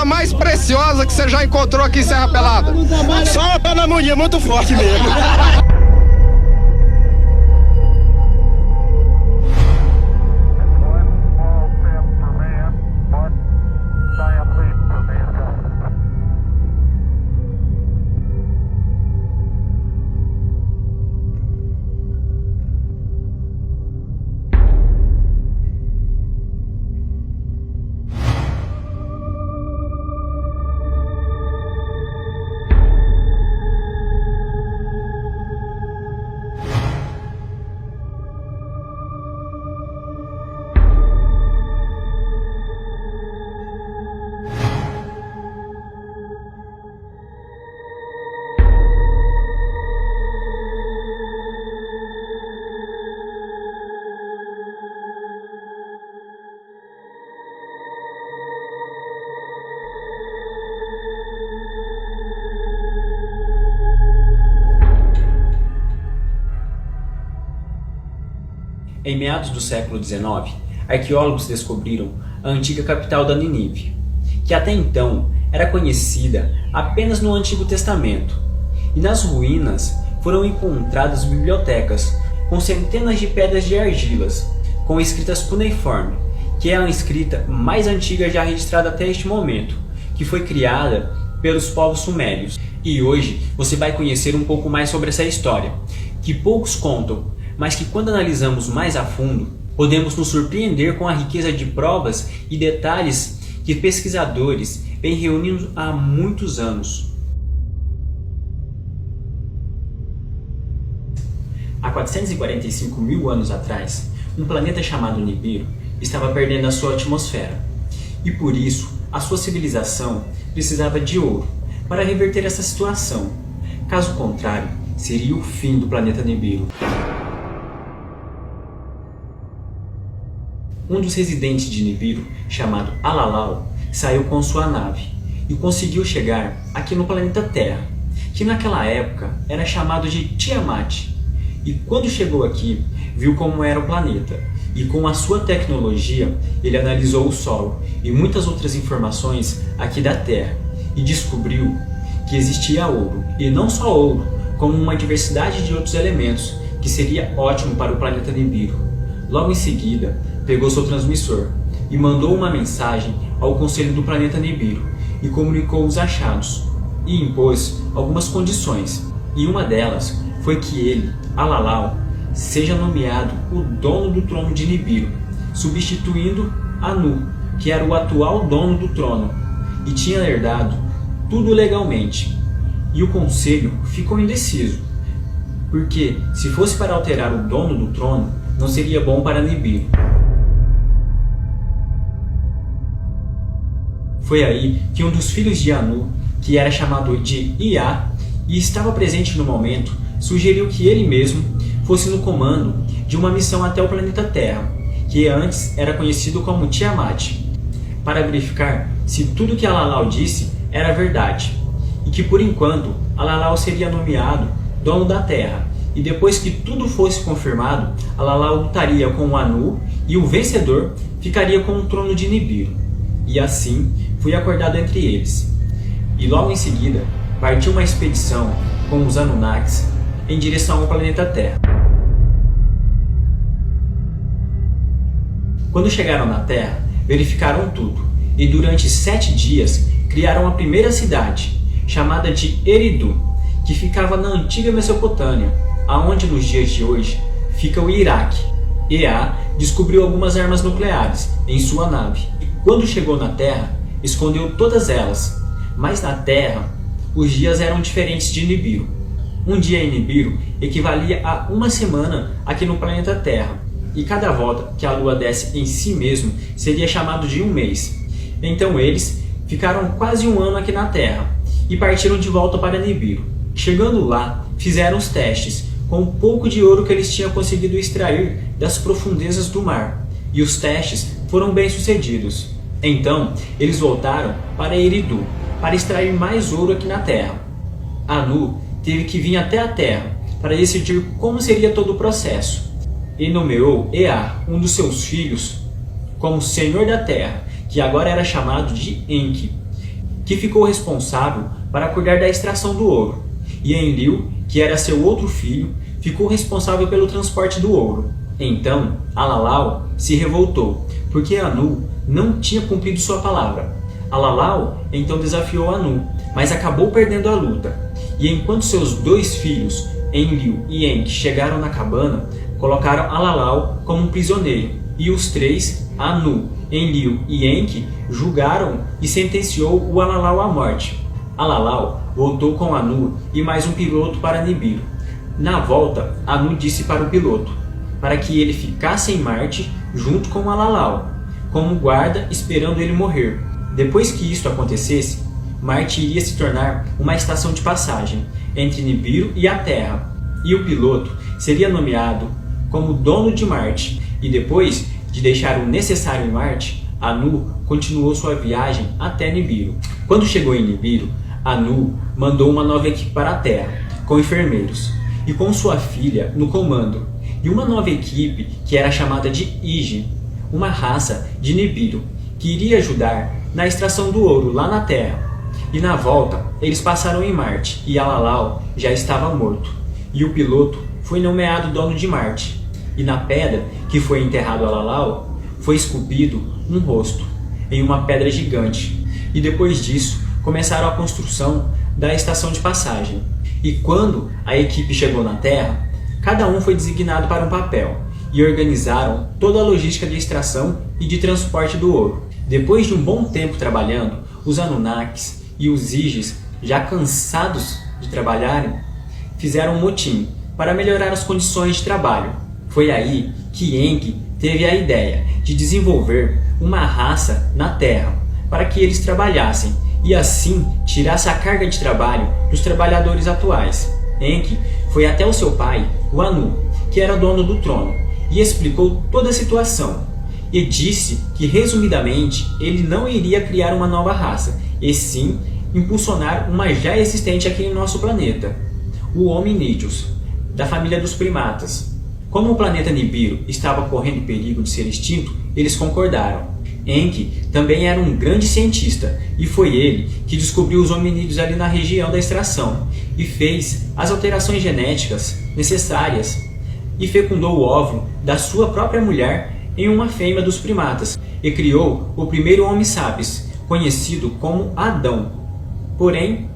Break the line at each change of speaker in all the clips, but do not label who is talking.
pedra mais preciosa que você já encontrou aqui em Serra Pelada?
Só uma panamonia muito forte mesmo.
Em meados do século XIX, arqueólogos descobriram a antiga capital da Nínive, que até então era conhecida apenas no Antigo Testamento. E nas ruínas foram encontradas bibliotecas com centenas de pedras de argilas, com escritas cuneiforme, que é a escrita mais antiga já registrada até este momento, que foi criada pelos povos sumérios. E hoje você vai conhecer um pouco mais sobre essa história, que poucos contam, mas que quando analisamos mais a fundo, podemos nos surpreender com a riqueza de provas e detalhes que pesquisadores vêm reunindo há muitos anos. Há 445 mil anos atrás, um planeta chamado Nibiru estava perdendo a sua atmosfera, e por isso a sua civilização precisava de ouro para reverter essa situação. Caso contrário, seria o fim do planeta Nibiru. Um dos residentes de Nibiru, chamado Alalau, saiu com sua nave e conseguiu chegar aqui no planeta Terra, que naquela época era chamado de Tiamat. E quando chegou aqui, viu como era o planeta, e com a sua tecnologia, ele analisou o Sol e muitas outras informações aqui da Terra, e descobriu que existia ouro, e não só ouro, como uma diversidade de outros elementos, que seria ótimo para o planeta Nibiru. Logo em seguida, pegou seu transmissor e mandou uma mensagem ao Conselho do planeta Nibiru e comunicou os achados e impôs algumas condições, e uma delas foi que ele, Alalau, seja nomeado o dono do trono de Nibiru, substituindo Anu, que era o atual dono do trono e tinha herdado tudo legalmente. E o conselho ficou indeciso, porque se fosse para alterar o dono do trono, não seria bom para Nibiru. Foi aí que um dos filhos de Anu, que era chamado de Ea e estava presente no momento, sugeriu que ele mesmo fosse no comando de uma missão até o planeta Terra, que antes era conhecido como Tiamat, para verificar se tudo que Alalau disse era verdade, e que por enquanto Alalau seria nomeado dono da Terra, e depois que tudo fosse confirmado, Alalau lutaria com o Anu e o vencedor ficaria com o trono de Nibiru. E assim foi acordado entre eles. E logo em seguida partiu uma expedição com os Anunnakis em direção ao planeta Terra. Quando chegaram na Terra, verificaram tudo, e durante 7 dias criaram a primeira cidade, chamada de Eridu, que ficava na antiga Mesopotâmia, aonde nos dias de hoje fica o Iraque. Ea descobriu algumas armas nucleares em sua nave, e quando chegou na Terra, escondeu todas elas. Mas na Terra, os dias eram diferentes de Nibiru. Um dia em Nibiru equivalia a uma semana aqui no planeta Terra, e cada volta que a Lua desce em si mesmo seria chamado de um mês. Então eles ficaram quase um ano aqui na Terra, e partiram de volta para Nibiru. Chegando lá, fizeram os testes com um pouco de ouro que eles tinham conseguido extrair das profundezas do mar, e os testes foram bem sucedidos. Então, eles voltaram para Eridu para extrair mais ouro aqui na Terra. Anu teve que vir até a Terra para decidir como seria todo o processo, e nomeou Ea, um dos seus filhos, como Senhor da Terra, que agora era chamado de Enki. que ficou responsável para cuidar da extração do ouro, e Enlil, que era seu outro filho, ficou responsável pelo transporte do ouro. Então, Alalau se revoltou, porque Anu não tinha cumprido sua palavra. Alalau então desafiou Anu, mas acabou perdendo a luta. E enquanto seus dois filhos, Enlil e Enki, chegaram na cabana, colocaram Alalau como um prisioneiro, e os três, Anu, Enlil e Enki, julgaram e sentenciou o Alalau à morte. Alalau voltou com Anu e mais um piloto para Nibiru. Na volta, Anu disse para o piloto, para que ele ficasse em Marte junto com Alalau, como guarda esperando ele morrer. Depois que isto acontecesse, Marte iria se tornar uma estação de passagem entre Nibiru e a Terra, e o piloto seria nomeado como dono de Marte, e depois de deixar o necessário em Marte, Anu continuou sua viagem até Nibiru. Quando chegou em Nibiru, Anu mandou uma nova equipe para a Terra, com enfermeiros, e com sua filha no comando, e uma nova equipe que era chamada de Iji, uma raça de Nibiru, que iria ajudar na extração do ouro lá na Terra. E na volta, eles passaram em Marte, e Alalau já estava morto, e o piloto foi nomeado dono de Marte. E na pedra que foi enterrado Alalau, foi esculpido um rosto, em uma pedra gigante. E depois disso, começaram a construção da estação de passagem. E quando a equipe chegou na Terra, cada um foi designado para um papel, e organizaram toda a logística de extração e de transporte do ouro. Depois de um bom tempo trabalhando, os Anunnakis e os Igis, já cansados de trabalharem, fizeram um motim para melhorar as condições de trabalho. Foi aí que Enki teve a ideia de desenvolver uma raça na Terra para que eles trabalhassem e assim tirasse a carga de trabalho dos trabalhadores atuais. Enki foi até o seu pai, o Anu, que era dono do trono, e explicou toda a situação. E disse que, resumidamente, ele não iria criar uma nova raça, e sim impulsionar uma já existente aqui em nosso planeta, o Hominídeos, da família dos primatas. Como o planeta Nibiru estava correndo perigo de ser extinto, eles concordaram. Enki também era um grande cientista, e foi ele que descobriu os hominídeos ali na região da extração, e fez as alterações genéticas necessárias, e fecundou o óvulo da sua própria mulher em uma fêmea dos primatas, e criou o primeiro Homo sapiens, conhecido como Adão. Porém,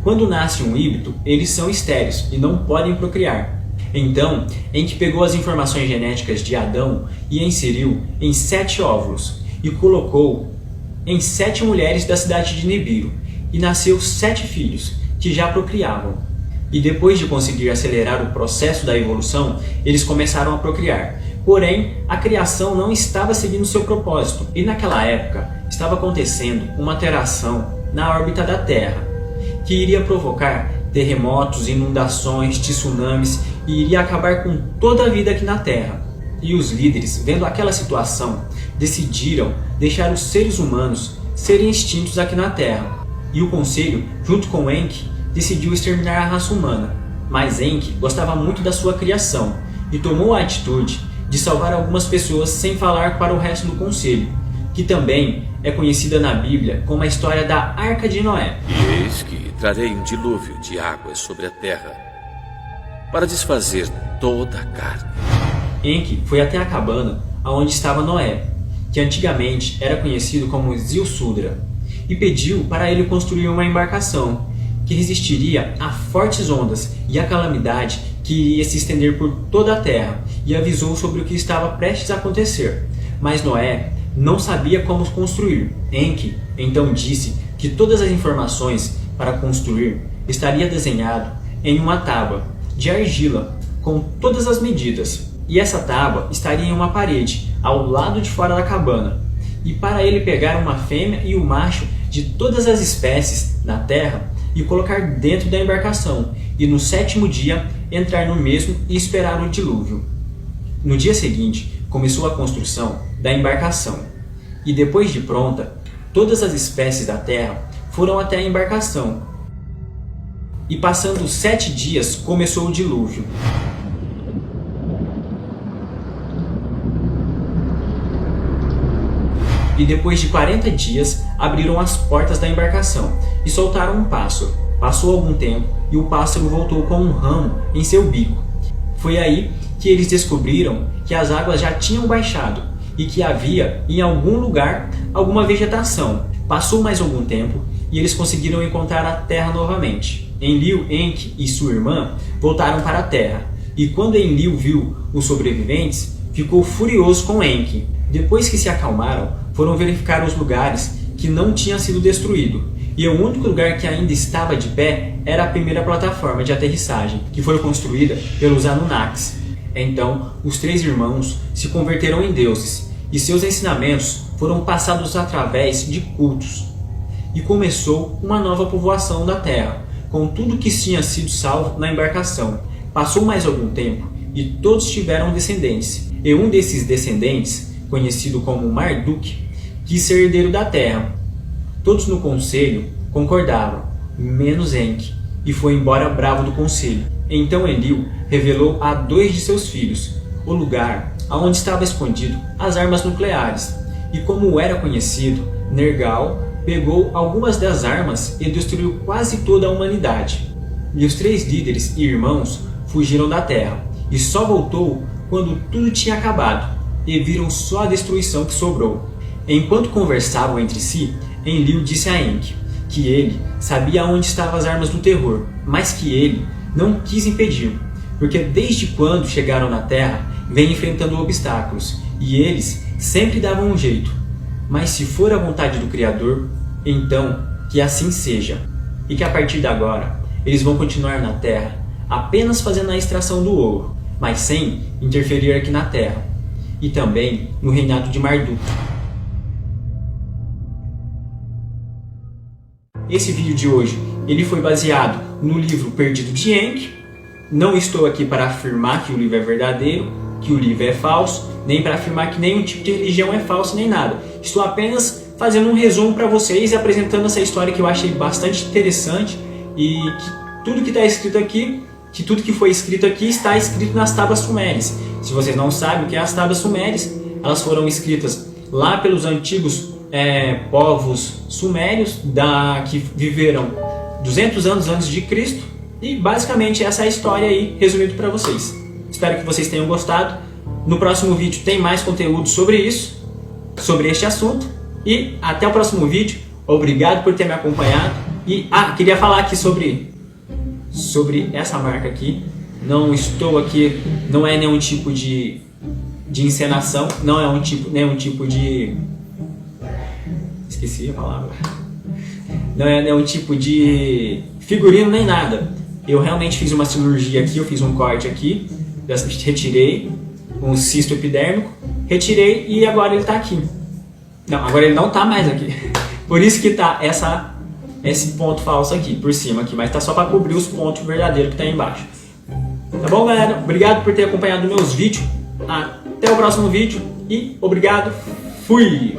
quando nasce um híbrido, eles são estéreis e não podem procriar. Então, Enki pegou as informações genéticas de Adão e inseriu em 7 óvulos, e colocou em 7 mulheres da cidade de Nibiru, e nasceu 7 filhos, que já procriavam. E depois de conseguir acelerar o processo da evolução, eles começaram a procriar. Porém, a criação não estava seguindo seu propósito, e naquela época estava acontecendo uma alteração na órbita da Terra, que iria provocar terremotos, inundações, tsunamis, e iria acabar com toda a vida aqui na Terra. E os líderes, vendo aquela situação, decidiram deixar os seres humanos serem extintos aqui na Terra. E o Conselho, junto com Enki, decidiu exterminar a raça humana. Mas Enki gostava muito da sua criação e tomou a atitude de salvar algumas pessoas sem falar para o resto do Conselho, que também é conhecida na Bíblia como a história da Arca de Noé.
E eis que trarei um dilúvio de águas sobre a terra, para desfazer toda a carne.
Enki foi até a cabana onde estava Noé, que antigamente era conhecido como Zilsudra, e pediu para ele construir uma embarcação que resistiria a fortes ondas e a calamidade que iria se estender por toda a terra, e avisou sobre o que estava prestes a acontecer. Mas Noé não sabia como construir. Enki então disse que todas as informações para construir estaria desenhado em uma tábua de argila com todas as medidas, e essa tábua estaria em uma parede ao lado de fora da cabana, e para ele pegar uma fêmea e o macho de todas as espécies na terra e colocar dentro da embarcação, e no 7º dia entrar no mesmo e esperar o dilúvio. No dia seguinte começou a construção da embarcação, e depois de pronta, todas as espécies da terra foram até a embarcação, e passando 7 dias começou o dilúvio. E depois de 40 dias, abriram as portas da embarcação e soltaram um pássaro. Passou algum tempo e o pássaro voltou com um ramo em seu bico. Foi aí que eles descobriram que as águas já tinham baixado e que havia, em algum lugar, alguma vegetação. Passou mais algum tempo e eles conseguiram encontrar a terra novamente. Enlil, Enki e sua irmã voltaram para a terra. E quando Enlil viu os sobreviventes, ficou furioso com Enki. Depois que se acalmaram, foram verificar os lugares que não tinham sido destruídos. E o único lugar que ainda estava de pé era a primeira plataforma de aterrissagem, que foi construída pelos Anunnakis. Então, os 3 irmãos se converteram em deuses, e seus ensinamentos foram passados através de cultos. E começou uma nova povoação da Terra, com tudo que tinha sido salvo na embarcação. Passou mais algum tempo, e todos tiveram descendentes. E um desses descendentes, conhecido como Marduk, quis ser herdeiro da Terra. Todos no conselho concordaram, menos Enki, e foi embora bravo do conselho. Então Enlil revelou a 2 de seus filhos o lugar onde estava escondido as armas nucleares. E como era conhecido, Nergal pegou algumas das armas e destruiu quase toda a humanidade. E os 3 líderes e irmãos fugiram da Terra, e só voltou quando tudo tinha acabado, e viram só a destruição que sobrou. Enquanto conversavam entre si, Enlil disse a Enki que ele sabia onde estavam as armas do terror, mas que ele não quis impedir, porque desde quando chegaram na Terra, vem enfrentando obstáculos, e eles sempre davam um jeito. Mas se for a vontade do Criador, então que assim seja, e que a partir de agora eles vão continuar na Terra apenas fazendo a extração do ouro, mas sem interferir aqui na Terra, e também no reinado de Marduk. Esse vídeo de hoje ele foi baseado no livro Perdido de Enki. Não estou aqui para afirmar que o livro é verdadeiro, que o livro é falso, nem para afirmar que nenhum tipo de religião é falso, nem nada. Estou apenas fazendo um resumo para vocês e apresentando essa história que eu achei bastante interessante, e que tudo que está escrito aqui, que tudo que foi escrito aqui está escrito nas tábuas sumérias. Se vocês não sabem o que é as tábuas sumérias, elas foram escritas lá pelos antigos povos sumérios que viveram 200 anos antes de Cristo, e basicamente essa é a história aí, resumido para vocês. Espero que vocês tenham gostado. No próximo vídeo tem mais conteúdo sobre isso, sobre este assunto, e até o próximo vídeo. Obrigado por ter me acompanhado. E queria falar aqui sobre essa marca aqui. Não estou aqui, não é nenhum tipo de encenação, não é nenhum tipo de... Esqueci a palavra. Não é nenhum tipo de figurino nem nada. Eu realmente fiz uma cirurgia aqui, eu fiz um corte aqui, retirei um cisto epidérmico, retirei e agora ele está aqui. Não, agora ele não está mais aqui. Por isso que está esse ponto falso aqui, por cima aqui, mas está só para cobrir os pontos verdadeiros que está aí embaixo. Tá bom, galera? Obrigado por ter acompanhado meus vídeos. Até o próximo vídeo e obrigado. Fui!